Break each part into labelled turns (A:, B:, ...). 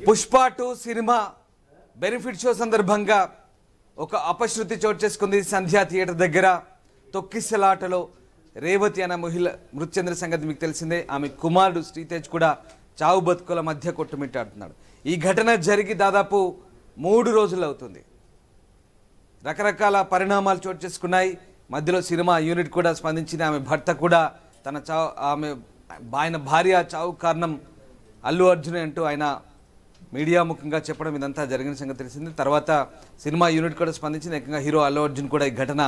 A: Pushpa 2 cinema benefit show సందర్భంగా ఒక అపశృతి చోటు చేసుకుంది సంధ్యా థియేటర్ దగ్గర. తొక్కిసలాటలో రేవతి అనే మహిళ మృతి చెందిన సంగతి మీకు తెలిసిందే. ఆమె కుమారుడు శ్రీతేజ్ కూడా చావు బతుకుల మధ్య కొట్టుమిట్టాడుతున్నాడు. ఈ ఘటన జరిగి దాదాపు 3 రోజులు అవుతుంది. రకరకాల పరిణామాలు చోటు చేసుకున్నాయి. మధ్యలో సినిమా యూనిట్ కూడా స్పందించింది. ఆమె భర్త కూడా ఆయన భార్య చావు కారణం అల్లు అర్జున్ అంటూ ఆయన మీడియా ముఖంగా చెప్పడం ఇదంతా జరిగిన సంగతి తెలిసింది. తర్వాత సినిమా యూనిట్ కూడా స్పందించింది. ఏకంగా హీరో అల్లు అర్జున్ కూడా ఈ ఘటన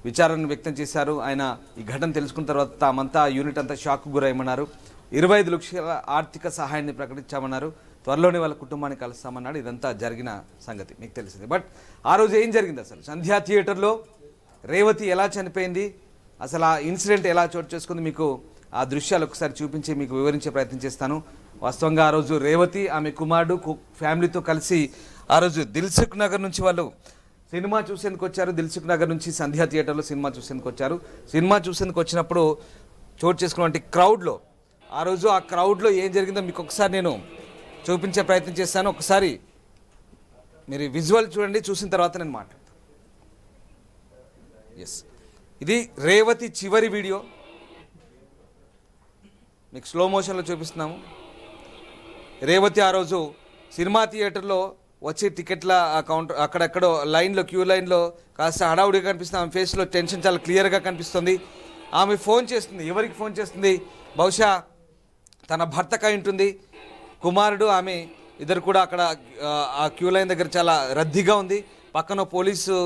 A: విచారాన్ని వ్యక్తం చేశారు. ఆయన ఈ ఘటన తెలుసుకున్న తర్వాత తామంతా యూనిట్ అంతా షాక్ గురయ్యమన్నారు. 25 లక్షల ఆర్థిక సహాయాన్ని ప్రకటించామన్నారు. త్వరలోనే వాళ్ళ కుటుంబాన్ని కలుస్తామన్నాడు. ఇదంతా జరిగిన సంగతి మీకు తెలిసింది. బట్ ఆ రోజు ఏం జరిగింది? అసలు సంధ్యా థియేటర్లో రేవతి ఎలా చనిపోయింది, అసలు ఆ ఇన్సిడెంట్ ఎలా చోటు చేసుకుంది, మీకు ఆ దృశ్యాలు ఒకసారి చూపించి మీకు వివరించే ప్రయత్నం చేస్తాను. వాస్తవంగా ఆ రోజు రేవతి ఆమె కుమారుడు ఫ్యామిలీతో కలిసి ఆ రోజు దిల్సుఖ్ నగర్ నుంచి వాళ్ళు సినిమా చూసేందుకు వచ్చారు. దిల్సుఖ్ నగర్ నుంచి సంధ్యా థియేటర్లో సినిమా చూసేందుకు వచ్చారు. సినిమా చూసేందుకు వచ్చినప్పుడు చోటు చేసుకున్నటువంటి క్రౌడ్లో ఆ రోజు ఆ క్రౌడ్లో ఏం జరిగిందో మీకు ఒకసారి నేను చూపించే ప్రయత్నం చేస్తాను. ఒకసారి మీరు విజువల్ చూడండి, చూసిన తర్వాత నేను మాట్లాడతాను. ఎస్, ఇది రేవతి చివరి వీడియో మీకు స్లో మోషన్లో చూపిస్తున్నాము. రేవతి ఆ రోజు సినిమా థియేటర్లో వచ్చి టికెట్ల కౌంటర్ అక్కడెక్కడో లైన్లో క్యూ లైన్లో కాస్త హడావుడిగా కనిపిస్తుంది. ఆమె ఫేస్లో టెన్షన్ చాలా క్లియర్గా కనిపిస్తుంది. ఆమె ఫోన్ చేస్తుంది. ఎవరికి ఫోన్ చేస్తుంది? బహుశా తన భర్తకై ఉంటుంది. కుమారుడు ఆమె ఇద్దరు కూడా అక్కడ ఆ క్యూ లైన్ దగ్గర చాలా రద్దీగా ఉంది. పక్కన పోలీసు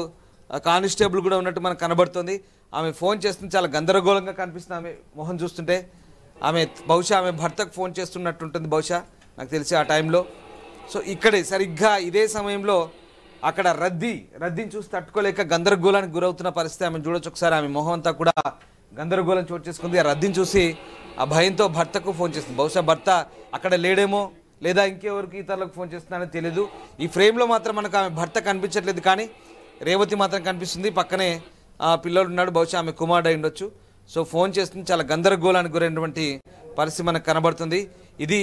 A: కానిస్టేబుల్ కూడా ఉన్నట్టు మనకు కనబడుతుంది. ఆమె ఫోన్ చేస్తుంది. చాలా గందరగోళంగా కనిపిస్తుంది ఆమె మొహం చూస్తుంటే. బహుశా ఆమె భర్తకు ఫోన్ చేస్తున్నట్టుంటుంది బహుశా, నాకు తెలిసి ఆ టైంలో. సో ఇక్కడే సరిగ్గా ఇదే సమయంలో అక్కడ రద్దీని చూసి తట్టుకోలేక గందరగోళానికి గురవుతున్న పరిస్థితి ఆమె చూడొచ్చు. ఒకసారి ఆమె మొహం అంతా కూడా గందరగోళం చోటు చేసుకుంది. ఆ రద్దీని చూసి ఆ భయంతో భర్తకు ఫోన్ చేస్తుంది. బహుశా భర్త అక్కడ లేడేమో, లేదా ఇంకెవరికి ఇతరులకు ఫోన్ చేస్తున్నానని తెలియదు. ఈ ఫ్రేమ్లో మాత్రం మనకు ఆమె భర్త కనిపించట్లేదు, కానీ రేవతి మాత్రం కనిపిస్తుంది. పక్కనే పిల్లలు ఉన్నాడు, బహుశా ఆమె కుమారుడు అయి ఉండొచ్చు. సో ఫోన్ చేస్తుంది. చాలా గందరగోళానికి గురైనటువంటి పరిస్థితి మనకు కనబడుతుంది. ఇది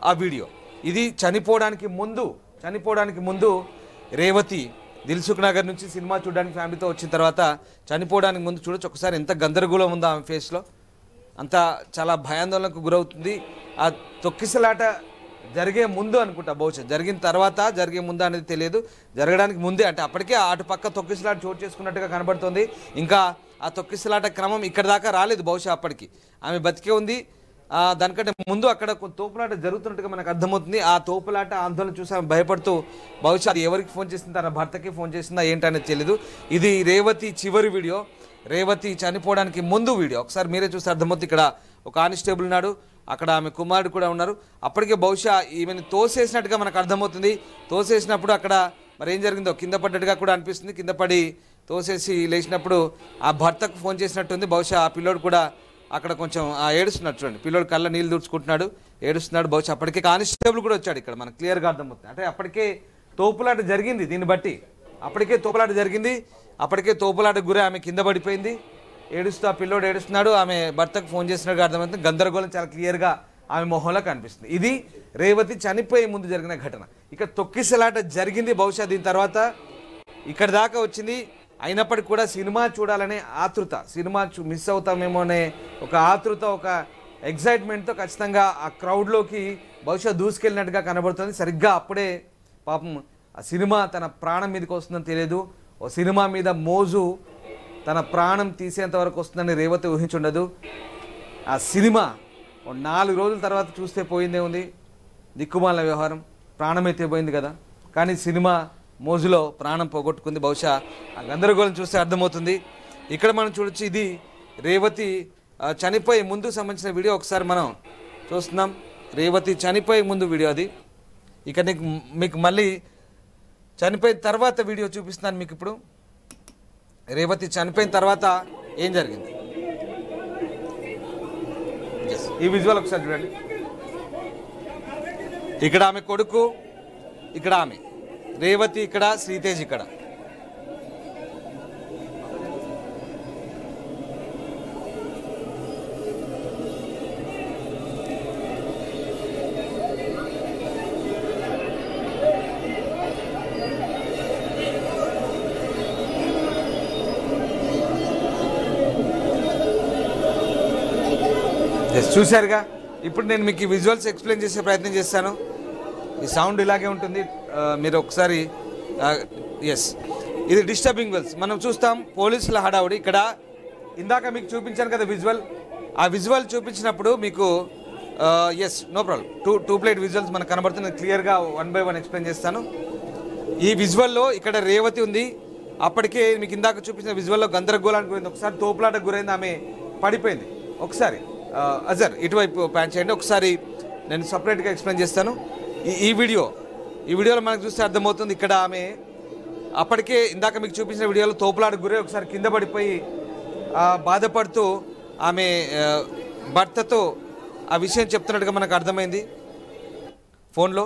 A: ఆ వీడియో. ఇది చనిపోవడానికి ముందు రేవతి దిల్సుఖ్ నగర్ నుంచి సినిమా చూడడానికి ఫ్యామిలీతో వచ్చిన తర్వాత చనిపోవడానికి ముందు చూడొచ్చు ఒకసారి ఎంత గందరగోళం ఉందో ఆమె ఫేస్లో. అంతా చాలా భయాందోళనకు గురవుతుంది. ఆ తొక్కిసలాట జరిగే ముందు అనుకుంటా, బహుశా జరిగిన తర్వాత జరిగే ముందు అనేది తెలియదు. జరగడానికి ముందే అంటే అప్పటికే అటు పక్క తొక్కిసలాట చోటు చేసుకున్నట్టుగా కనబడుతుంది. ఇంకా ఆ తొక్కిసలాట క్రమం ఇక్కడ దాకా రాలేదు బహుశా. అప్పటికి ఆమె బతికే ఉంది. దానికంటే ముందు అక్కడ తోపులాట జరుగుతున్నట్టుగా మనకు అర్థమవుతుంది. ఆ తోపులాట ఆందోళన చూసి ఆమె భయపడుతూ బహుశా అది ఎవరికి ఫోన్ చేసింది, తన భర్తకి ఫోన్ చేసిందా ఏంటనేది తెలియదు. ఇది రేవతి చివరి వీడియో, రేవతి చనిపోవడానికి ముందు వీడియో. ఒకసారి మీరే చూస్తే అర్థమవుతుంది. ఇక్కడ ఒక కానిస్టేబుల్ ఉన్నాడు, అక్కడ ఆమె కుమారుడు కూడా ఉన్నారు. అప్పటికే బహుశా ఈమెను తోసేసినట్టుగా మనకు అర్థమవుతుంది. తోసేసినప్పుడు అక్కడ మరి ఏం జరిగిందో కింద పడ్డట్టుగా కూడా అనిపిస్తుంది. కింద పడి తోసేసి లేచినప్పుడు ఆ భర్తకు ఫోన్ చేసినట్టుంది. బహుశా ఆ పిల్లోడు కూడా అక్కడ కొంచెం ఏడుస్తున్నాడు. చూడండి, పిల్లోడు కళ్ళ నీళ్ళు తుడుచుకుంటున్నాడు, ఏడుస్తున్నాడు. బహుశా అప్పటికే కానిస్టేబుల్ కూడా వచ్చాడు. ఇక్కడ మనకు క్లియర్గా అర్థమవుతుంది. అంటే అప్పటికే తోపులాట జరిగింది. దీన్ని బట్టి అప్పటికే తోపులాట గురి ఆమె కింద పడిపోయింది. ఏడుస్తూ ఆ పిల్లోడు ఏడుస్తున్నాడు. ఆమె భర్తకు ఫోన్ చేసినట్టుగా అర్థమవుతుంది. గందరగోళం చాలా క్లియర్గా ఆమె మొహంలో కనిపిస్తుంది. ఇది రేవతి చనిపోయే ముందు జరిగిన ఘటన. ఇక తొక్కిసలాట జరిగింది బహుశా దీని తర్వాత ఇక్కడ దాకా వచ్చింది. అయినప్పటికీ కూడా సినిమా చూడాలనే ఆతృత, సినిమా మిస్ అవుతామేమో అనే ఒక ఆతృత, ఒక ఎగ్జైట్మెంట్తో ఖచ్చితంగా ఆ క్రౌడ్లోకి బహుశా దూసుకెళ్ళినట్టుగా కనబడుతుంది. సరిగ్గా అప్పుడే పాపం ఆ సినిమా తన ప్రాణం మీదకి వస్తుందని తెలియదు. ఓ సినిమా మీద మోజు తన ప్రాణం తీసేంత వరకు వస్తుందని రేవతి ఊహించుండదు. ఆ సినిమా 4 రోజుల తర్వాత చూస్తే పోయిందే ఉంది. దిక్కుమాలిన వ్యవహారం, ప్రాణమైతే పోయింది కదా, కానీ సినిమా మోజులో ప్రాణం పోగొట్టుకుంది. బహుశా ఆ గందరగోళం చూస్తే అర్థమవుతుంది. ఇక్కడ మనం చూడొచ్చు, ఇది రేవతి చనిపోయే ముందు సంబంధించిన వీడియో. ఒకసారి మనం చూస్తున్నాం. రేవతి చనిపోయే ముందు వీడియో అది. ఇక మీకు మళ్ళీ చనిపోయిన తర్వాత వీడియో చూపిస్తున్నాను మీకు. ఇప్పుడు రేవతి చనిపోయిన తర్వాత ఏం జరిగింది ఈ విజువల్ ఒకసారి చూడండి. ఇక్కడ ఆమె కొడుకు, ఇక్కడ ఆమె రేవతి, ఇక్కడ శ్రీతేజ్. ఇక్కడ చూశారుగా. ఇప్పుడు నేను మీకు ఈ విజువల్స్ ఎక్స్ప్లెయిన్ చేసే ప్రయత్నం చేస్తాను. ఈ సౌండ్ ఇలాగే ఉంటుంది. మీరు ఒకసారి ఎస్, ఇది డిస్టర్బింగ్ వెల్స్ మనం చూస్తాం. పోలీసుల హడావుడి ఇక్కడ ఇందాక మీకు చూపించాను కదా విజువల్. ఆ విజువల్ చూపించినప్పుడు మీకు yes no problem, two plate visuals మనకు కనబడుతుంది. క్లియర్గా 1 by 1 ఎక్స్ప్లెయిన్ చేస్తాను. ఈ విజువల్లో ఇక్కడ రేవతి ఉంది. అప్పటికే మీకు ఇందాక చూపించిన విజువల్లో గందరగోళానికి గురైంది, ఒకసారి తోపులాటకు గురైంది, ఆమె పడిపోయింది. ఒకసారి అజర్ ఇటువైపు ప్యాన్ చేయండి, ఒకసారి నేను సపరేట్గా ఎక్స్ప్లెయిన్ చేస్తాను. ఈ వీడియోలో మనకు చూస్తే అర్థమవుతుంది. ఇక్కడ ఆమె అప్పటికే ఇందాక మీకు చూపించిన వీడియోలో తోపులాటకు గురై ఒకసారి కింద పడిపోయి బాధపడుతూ ఆమె భర్తతో ఆ విషయం చెప్తున్నట్టుగా మనకు అర్థమైంది ఫోన్లో.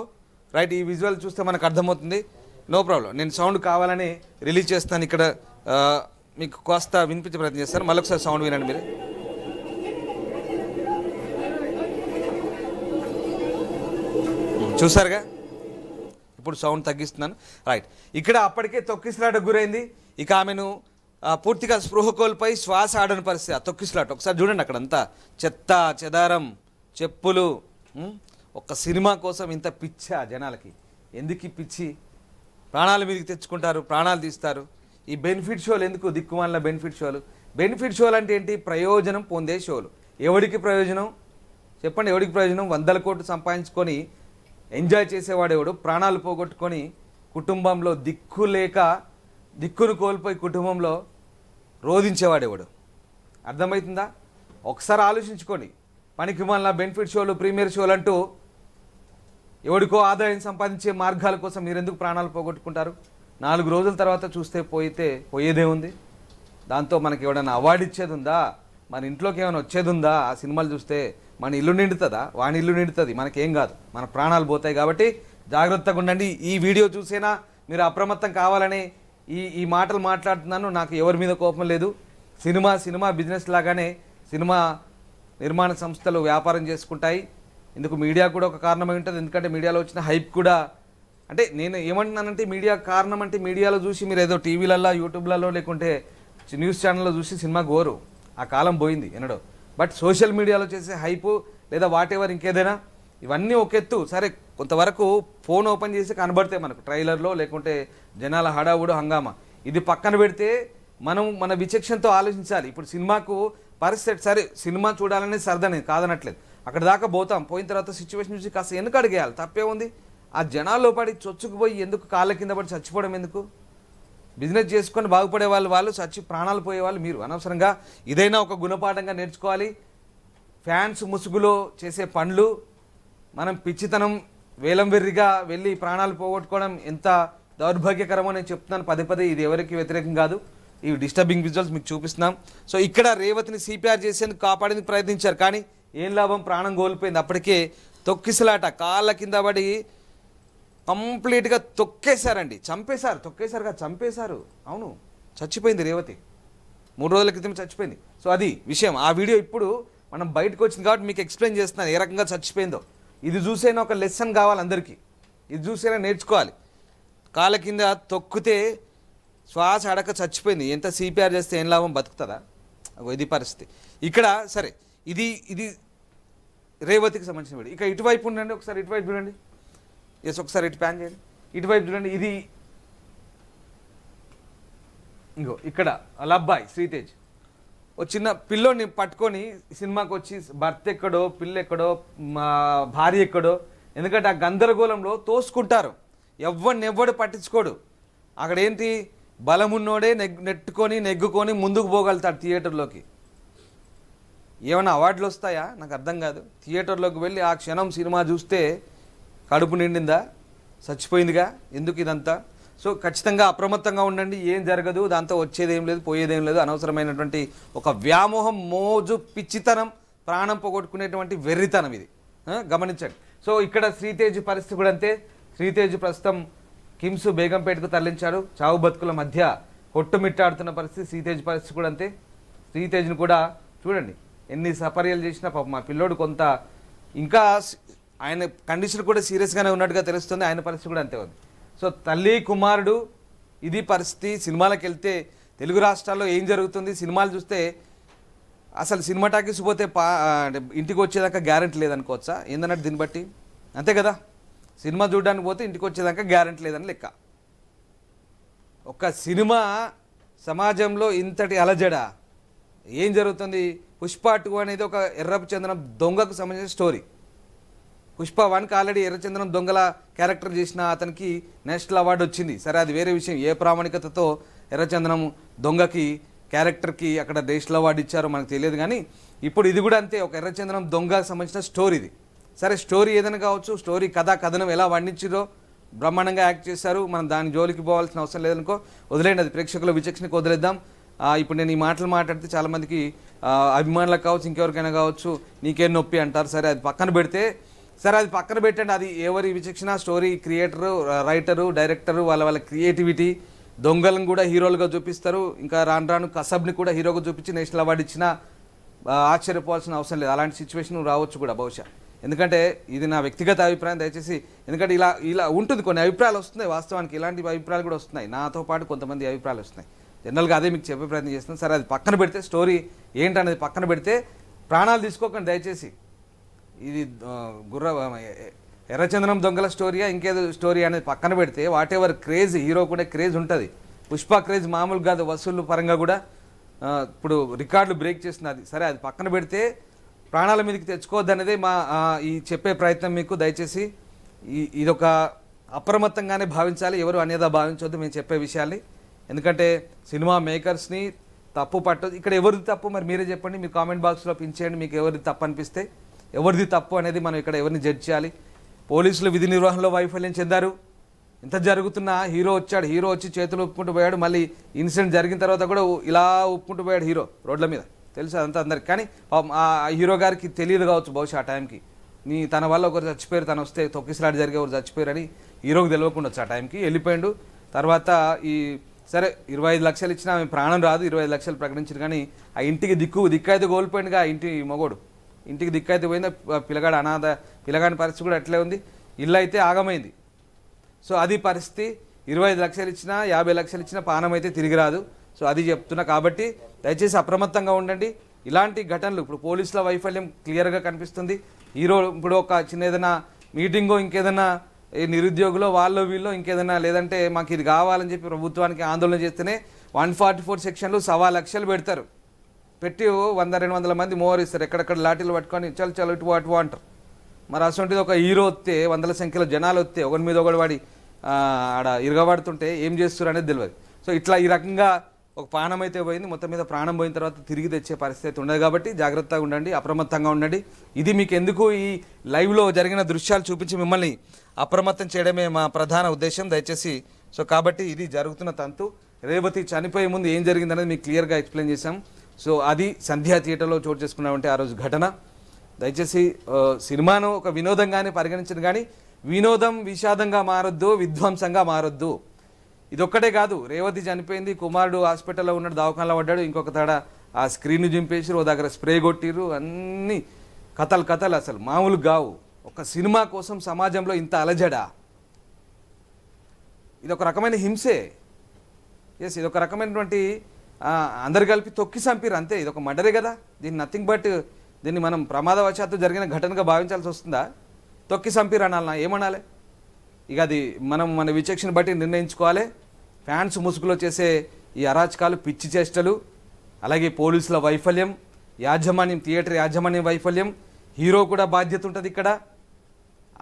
A: రైట్, ఈ విజువల్ చూస్తే మనకు అర్థమవుతుంది. నో ప్రాబ్లం, నేను సౌండ్ కావాలని రిలీజ్ చేస్తాను. ఇక్కడ మీకు కాస్త వినిపించే ప్రయత్నం చేస్తాను. మళ్ళొకసారి సౌండ్ వినండి మీరు. చూసారుగా, ఇప్పుడు సౌండ్ తగ్గిస్తున్నాను. రైట్, ఇక్కడ అప్పటికే తొక్కిసలాటకు గురైంది. ఇక ఆమెను పూర్తిగా స్పృహ కోల్పోయి శ్వాస ఆడని పరిస్థితి. ఆ తొక్కిసలాట ఒకసారి చూడండి, అక్కడంతా చెత్త చెదారం, చెప్పులు. ఒక సినిమా కోసం ఇంత పిచ్చా జనాలకి? ఎందుకు ఈ పిచ్చి? ప్రాణాల మీదకి తెచ్చుకుంటారు, ప్రాణాలు తీస్తారు. ఈ బెనిఫిట్ షోలు ఎందుకు? దిక్కుమాలిన బెనిఫిట్ షోలు. బెనిఫిట్ షోలు అంటే ఏంటి? ప్రయోజనం పొందే షోలు. ఎవడికి ప్రయోజనం చెప్పండి? ఎవడికి ప్రయోజనం? 100 కోట్లు సంపాదించుకొని ఎంజాయ్ చేసేవాడు ఎవడు? ప్రాణాలు పోగొట్టుకొని కుటుంబంలో దిక్కును కోల్పోయి కుటుంబంలో రోధించేవాడెవడు? అర్థమవుతుందా? ఒకసారి ఆలోచించుకోండి. పనికి మళ్ళీ బెనిఫిట్ షోలు, ప్రీమియర్ షోలు అంటూ ఎవడికో ఆదాయం సంపాదించే మార్గాల కోసం మీరెందుకు ప్రాణాలు పోగొట్టుకుంటారు? 4 రోజుల తర్వాత చూస్తే పోయేదే ఉంది? దాంతో మనకి ఎవడన్నా అవార్డు ఇచ్చేది ఉందా? మన ఇంట్లోకి ఏమైనా వచ్చేది ఉందా? ఆ సినిమాలు చూస్తే మన ఇల్లు నిండుతుందా? వాని ఇల్లు నిండుతుంది, మనకేం కాదు, మన ప్రాణాలు పోతాయి. కాబట్టి జాగ్రత్తగా ఉండండి. ఈ వీడియో చూసేనా మీరు అప్రమత్తం కావాలని ఈ మాటలు మాట్లాడుతున్నాను. నాకు ఎవరి మీద కోపం లేదు. సినిమా బిజినెస్ లాగానే సినిమా నిర్మాణ సంస్థలు వ్యాపారం చేసుకుంటాయి. ఇందుకు మీడియా కూడా ఒక కారణమై ఉంటుంది. ఎందుకంటే మీడియాలో వచ్చిన హైప్ కూడా, అంటే నేను ఏమంటున్నానంటే మీడియా కారణం అంటే మీడియాలో చూసి మీరు ఏదో టీవీలలో, యూట్యూబ్లలో, లేకుంటే న్యూస్ ఛానల్లో చూసి సినిమా గోరు. ఆ కాలం పోయింది ఎన్నడో. బట్ సోషల్ మీడియాలో చేసే హైపు లేదా వాటెవర్ ఇంకేదైనా, ఇవన్నీ ఒక ఎత్తు. సరే, కొంతవరకు ఫోన్ ఓపెన్ చేసి కనబడితే మనకు ట్రైలర్లో, లేకుంటే జనాల హడావుడు హంగామా, ఇది పక్కన పెడితే మనం మన విచక్షణతో ఆలోచించాలి. ఇప్పుడు సినిమాకు పరిస్థితి, సరే సినిమా చూడాలనే సరదానే కాదనట్లేదు, అక్కడ దాకా పోతాం. పోయిన తర్వాత సిచ్యువేషన్ చూసి కాస్త వెనుక అడిగేయాలి, తప్పే ఉంది. ఆ జనాల్లో పడి చొచ్చుకుపోయి ఎందుకు కాళ్ళ కింద పడి చచ్చిపోవడం ఎందుకు? బిజినెస్ చేసుకొని బాగుపడే వాళ్ళు చచ్చి ప్రాణాలు పోయేవాళ్ళు మీరు. అనవసరంగా ఇదైనా ఒక గుణపాఠంగా నేర్చుకోవాలి. ఫ్యాన్స్ ముసుగులో చేసే పనులు, మనం పిచ్చితనం వేలం వెర్రిగా వెళ్ళి ప్రాణాలు పోగొట్టుకోవడం ఎంత దౌర్భాగ్యకరమో నేను చెప్తున్నాను పదే. ఇది ఎవరికి వ్యతిరేకం కాదు. ఈ డిస్టర్బింగ్ విజువల్స్ మీకు చూపిస్తున్నాం. సో ఇక్కడ రేవతిని సిపిఆర్ చేసేందుకు కాపాడేందుకు ప్రయత్నించారు, కానీ ఏం లాభం? ప్రాణం కోల్పోయింది. అప్పటికే తొక్కిసలాట, కాళ్ళ కింద పడి కంప్లీట్గా తొక్కేశారండి. చంపేశారు. అవును, చచ్చిపోయింది రేవతి. 3 రోజుల క్రితం చచ్చిపోయింది. సో అది విషయం. ఆ వీడియో ఇప్పుడు మనం బయటకు వచ్చింది కాబట్టి మీకు ఎక్స్ప్లెయిన్ చేస్తున్నాను ఏ రకంగా చచ్చిపోయిందో. ఇది చూసైనా ఒక లెసన్ కావాలి అందరికీ, ఇది చూసైనా నేర్చుకోవాలి. కాళ్ళ కింద తొక్కితే శ్వాస అడక చచ్చిపోయింది. ఎంత సిపిఆర్ చేస్తే ఏం లాభం? బతుకుతుందా? ఇది పరిస్థితి ఇక్కడ. సరే, ఇది రేవతికి సంబంధించిన వీడియో. ఇక ఇటువైపు ఉండండి, ఒకసారి ఇటువైపు చూడండి. ఎస్, ఒకసారి ఇటు ప్యాన్ చేయండి, ఇటువైపు చూడండి. ఇది ఇంకో ఇక్కడ వాళ్ళ అబ్బాయి శ్రీతేజ్ ఓ చిన్న పిల్లోని పట్టుకొని సినిమాకి వచ్చి భర్త ఎక్కడో, పిల్ల ఎక్కడో, భార్య ఎక్కడో, ఎందుకంటే ఆ గందరగోళంలో తోసుకుంటారు. ఎవ్వడు పట్టించుకోడు. అక్కడ ఏంటి? బలమున్నోడే నెగ్గుకొని ముందుకు పోగలుగుతాడు థియేటర్లోకి. ఏమైనా అవార్డులు వస్తాయా? నాకు అర్థం కాదు. థియేటర్లోకి వెళ్ళి ఆ క్షణం సినిమా చూస్తే కడుపు నిండిందా? చచ్చిపోయిందిగా. ఎందుకు ఇదంతా? సో ఖచ్చితంగా అప్రమత్తంగా ఉండండి. ఏం జరగదు, దాంతో వచ్చేదేం లేదు, పోయేదేం లేదు. అనవసరమైనటువంటి ఒక వ్యామోహం, మోజు, పిచ్చితనం, ప్రాణం పోగొట్టుకునేటువంటి వెర్రితనం ఇది. గమనించండి. సో ఇక్కడ శ్రీతేజ్ పరిస్థితి కూడా అంతే. శ్రీతేజ్ ప్రస్తుతం కిమ్స్ బేగంపేటకు తరలించారు. చావు బతుకుల మధ్య కొట్టుమిట్టాడుతున్న పరిస్థితి. శ్రీతేజ్ పరిస్థితి కూడా అంతే. శ్రీతేజ్ని కూడా చూడండి, ఎన్ని సపర్యలు చేసినా పాపం మా పిల్లోడు కొంత ఇంకా ఆయన కండిషన్ కూడా సీరియస్గానే ఉన్నట్టుగా తెలుస్తుంది. ఆయన పరిస్థితి కూడా అంతే ఉంది. సో తల్లి కుమారుడు ఇది పరిస్థితి. సినిమాలకు వెళ్తే తెలుగు రాష్ట్రాల్లో ఏం జరుగుతుంది? సినిమాలు చూస్తే అసలు సినిమా టాకీస్ పోతే అంటే ఇంటికి వచ్చేదాకా గ్యారెంటీ లేదనుకోవచ్చా ఏందన్నట్టు దీన్ని బట్టి? అంతే కదా, సినిమా చూడడానికి పోతే ఇంటికి వచ్చేదాకా గ్యారెంటీ లేదని లెక్క. ఒక సినిమా సమాజంలో ఇంతటి అలజడా ఏం జరుగుతుంది? పుష్ప 2 అనేది ఒక ఎర్రపు చందనం దొంగకు సంబంధించిన స్టోరీ. పుష్ప 1కి ఆల్రెడీ ఎర్రచందనం దొంగల క్యారెక్టర్ చేసిన అతనికి నేషనల్ అవార్డు వచ్చింది. సరే, అది వేరే విషయం. ఏ ప్రామాణికతతో ఎర్రచందనం దొంగకి క్యారెక్టర్కి అక్కడ నేషనల్ అవార్డు ఇచ్చారో మనకు తెలియదు. కానీ ఇప్పుడు ఇది కూడా అంతే, ఒక ఎర్రచందనం దొంగకు సంబంధించిన స్టోరీ ఇది. సరే, స్టోరీ ఏదైనా కావచ్చు, స్టోరీ కథనం ఎలా వర్ణించారో బ్రహ్మాండంగా యాక్ట్ చేశారు. మనం దాని జోలికి పోవాల్సిన అవసరం లేదనుకో, వదిలేండి, అది ప్రేక్షకుల విచక్షణకి వదిలేద్దాం. ఇప్పుడు నేను ఈ మాటలు మాట్లాడితే చాలామందికి అభిమానులకు కావచ్చు, ఇంకెవరికైనా కావచ్చు, నీకేం నొప్పి అంటారు. సరే, అది పక్కన పెడితే, సరే అది పక్కన పెట్టండి. అది ఎవరి విచక్షణ, స్టోరీ క్రియేటరు, రైటరు, డైరెక్టరు, వాళ్ళ క్రియేటివిటీ. దొంగలను కూడా హీరోలుగా చూపిస్తారు. ఇంకా రాను కసబ్ని కూడా హీరోగా చూపించి నేషనల్ అవార్డు ఇచ్చినా ఆశ్చర్యపోవాల్సిన అవసరం లేదు. అలాంటి సిచ్యువేషన్ రావచ్చు కూడా బహుశా. ఎందుకంటే ఇది నా వ్యక్తిగత అభిప్రాయం, దయచేసి. ఎందుకంటే ఇలా ఉంటుంది, కొన్ని అభిప్రాయాలు వస్తున్నాయి. వాస్తవానికి ఇలాంటి అభిప్రాయాలు కూడా వస్తున్నాయి, నాతో పాటు కొంతమంది అభిప్రాయాలు వస్తున్నాయి. జనరల్గా అదే మీకు చెప్పే ప్రయత్నం చేస్తున్నాను. సరే, అది పక్కన పెడితే, స్టోరీ ఏంటనేది పక్కన పెడితే, ప్రాణాలు తీసుకోకండి దయచేసి. ఇది ఎర్రచందనం దొంగల స్టోరీయా ఇంకేదో స్టోరీ అనేది పక్కన పెడితే, వాట్ ఎవర్ క్రేజ్, హీరో కూడా క్రేజ్ ఉంటుంది. పుష్ప క్రేజ్ మామూలు కాదు, వసూళ్ళు పరంగా కూడా ఇప్పుడు రికార్డులు బ్రేక్ చేస్తున్నది. సరే, అది పక్కన పెడితే ప్రాణాల మీదకి తెచ్చుకోవద్దు అనేది ఈ చెప్పే ప్రయత్నం మీకు. దయచేసి ఇదొక అప్రమత్తంగానే భావించాలి, ఎవరు అనేదా భావించవద్దు మేము చెప్పే విషయాల్ని. ఎందుకంటే సినిమా మేకర్స్ని తప్పు పట్టదు. ఇక్కడ ఎవరిది తప్పు మరి మీరే చెప్పండి, మీరు కామెంట్ బాక్స్లో పించేయండి. మీకు ఎవరిది తప్పు అనిపిస్తే, ఎవరిది తప్పు అనేది మనం ఇక్కడ ఎవరిని జడ్జ్ చేయాలి? పోలీసులు విధి నిర్వహణలో వైఫల్యం చెందారు. ఇంత జరుగుతున్నా హీరో వచ్చాడు, హీరో వచ్చి చేతులు ఒప్పుకుంటూ పోయాడు. మళ్ళీ ఇన్సిడెంట్ జరిగిన తర్వాత కూడా ఇలా ఒప్పుకుంటూ పోయాడు హీరో రోడ్ల మీద, తెలుసు అదంతా అందరికి. కానీ ఆ హీరో గారికి తెలియదు కావచ్చు బహుశా ఆ టైంకి, తన వల్ల ఒకరు చచ్చిపోయారు, తను వస్తే తొక్కిసలాట జరిగే ఒకరు చచ్చిపోయారని హీరోకి తెలియకుండా వచ్చి ఆ టైంకి వెళ్ళిపోయాడు. తర్వాత సరే 25 లక్షలు ఇచ్చినా ఆమె ప్రాణం రాదు, 25 లక్షలు ప్రకటించారు. కానీ ఆ ఇంటికి దిక్కైతే కోల్పోయిందిగా ఆ ఇంటి మగోడు. ఇంటికి దిక్కైతే పోయింది, పిల్లగాడు అనాథ, పిల్లగాడి పరిస్థితి కూడా అట్లే ఉంది. ఇల్లు అయితే ఆగమైంది. సో అది పరిస్థితి. 25 లక్షలు ఇచ్చినా 50 లక్షలు ఇచ్చినా పానం అయితే తిరిగి రాదు. సో అది చెప్తున్నా. కాబట్టి దయచేసి అప్రమత్తంగా ఉండండి. ఇలాంటి ఘటనలు ఇప్పుడు పోలీసుల వైఫల్యం క్లియర్గా కనిపిస్తుంది. హీరో ఇప్పుడు ఒక చిన్న ఏదైనా మీటింగో, ఇంకేదైనా నిరుద్యోగులో వాళ్ళు వీళ్ళు ఇంకేదైనా, లేదంటే మాకు ఇది కావాలని చెప్పి ప్రభుత్వానికి ఆందోళన చేస్తేనే 144 సెక్షన్లు 1.25 లక్షలు పెడతారు. పెట్టి 100-200 మంది మోహరిస్తారు, ఎక్కడెక్కడ లాఠీలు పట్టుకొని చల్ ఇటు అటు అంటారు. మరి అసొంటిది ఒక హీరో వస్తే, వందల సంఖ్యలో జనాలు వస్తే, ఒకరి మీద ఒకటి వాడి ఆడ ఇరగబడుతుంటే ఏం చేస్తారు అనేది తెలియదు. సో ఇట్లా ఈ రకంగా ఒక ప్రాణం అయితే పోయింది. మొత్తం మీద ప్రాణం పోయిన తర్వాత తిరిగి తెచ్చే పరిస్థితి ఉండదు. కాబట్టి జాగ్రత్తగా ఉండండి, అప్రమత్తంగా ఉండండి. ఇది మీకు ఎందుకు ఈ లైవ్లో జరిగిన దృశ్యాలు చూపించి మిమ్మల్ని అప్రమత్తం చేయడమే మా ప్రధాన ఉద్దేశం. దయచేసి సో కాబట్టి ఇది జరుగుతున్న తంతు. రేవతి చనిపోయే ముందు ఏం జరిగిందనేది మీకు క్లియర్గా ఎక్స్ప్లెయిన్ చేశాం. సో అది సంధ్యా థియేటర్లో చోటు చేసుకున్నామంటే ఆ రోజు ఘటన. దయచేసి సినిమాను ఒక వినోదంగానే పరిగణించదు, కానీ వినోదం విషాదంగా మారొద్దు, విధ్వంసంగా మారొద్దు. ఇదొక్కటే కాదు, రేవతి చనిపోయింది, కుమారుడు హాస్పిటల్లో ఉన్నాడు, దవాఖానలో పడ్డాడు, ఇంకొక తాడ ఆ స్క్రీన్ చింపేసారు, ఓ దగ్గర స్ప్రే కొట్టిరు, అన్ని కథలు అసలు మామూలు కావు. ఒక సినిమా కోసం సమాజంలో ఇంత అలజడా, ఇదొక రకమైన హింసే. ఇదొక రకమైనటువంటి అందరు కలిపి తొక్కి చంపిరు అంతే. ఇదొక మర్డరే కదా. దీన్ని నథింగ్ బట్, దీన్ని మనం ప్రమాదవశాత్తు జరిగిన ఘటనగా భావించాల్సి వస్తుందా? తొక్కి చంపిరు అనాలనా, ఏమనాలి? ఇక అది మన విచక్షణ బట్టి నిర్ణయించుకోవాలి. ఫ్యాన్స్ ముసుగులో చేసే ఈ అరాచకాలు, పిచ్చి చేష్టలు, అలాగే పోలీసుల వైఫల్యం, థియేటర్ యాజమాన్యం వైఫల్యం, హీరో కూడా బాధ్యత ఉంటుంది ఇక్కడ.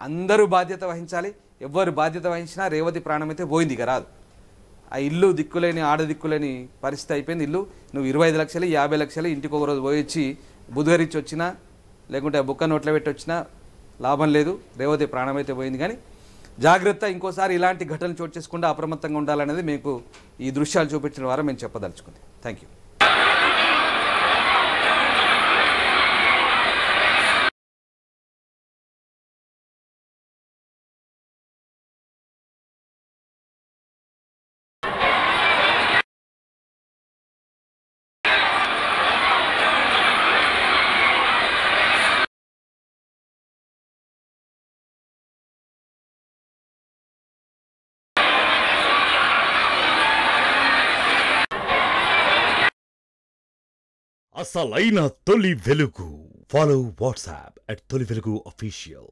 A: అందరూ బాధ్యత వహించాలి. ఎవరు బాధ్యత వహించినా రేవతి ప్రాణం అయితే పోయింది, ఇక రాదు. ఆ ఇల్లు దిక్కులేని, దిక్కులేని పరిస్థితి అయిపోయింది. ఇల్లు నువ్వు 25 లక్షలు 50 లక్షలు ఇంటికి ఒక రోజు పోయి వచ్చి బుధగరించి వచ్చినా, లేకుంటే బుక్క నోట్లో పెట్టి వచ్చినా లాభం లేదు. రేవతి ప్రాణం అయితే పోయింది. కానీ జాగ్రత్త, ఇంకోసారి ఇలాంటి ఘటనలు చోటు చేసుకుంటే అప్రమత్తంగా ఉండాలనేది మీకు ఈ దృశ్యాలు చూపించిన ద్వారా మేము చెప్పదలుచుకుంది. Thank you.
B: అసలైన తొలి వెలుగు. ఫాలో వాట్సాప్ @తొలి వెలుగు official.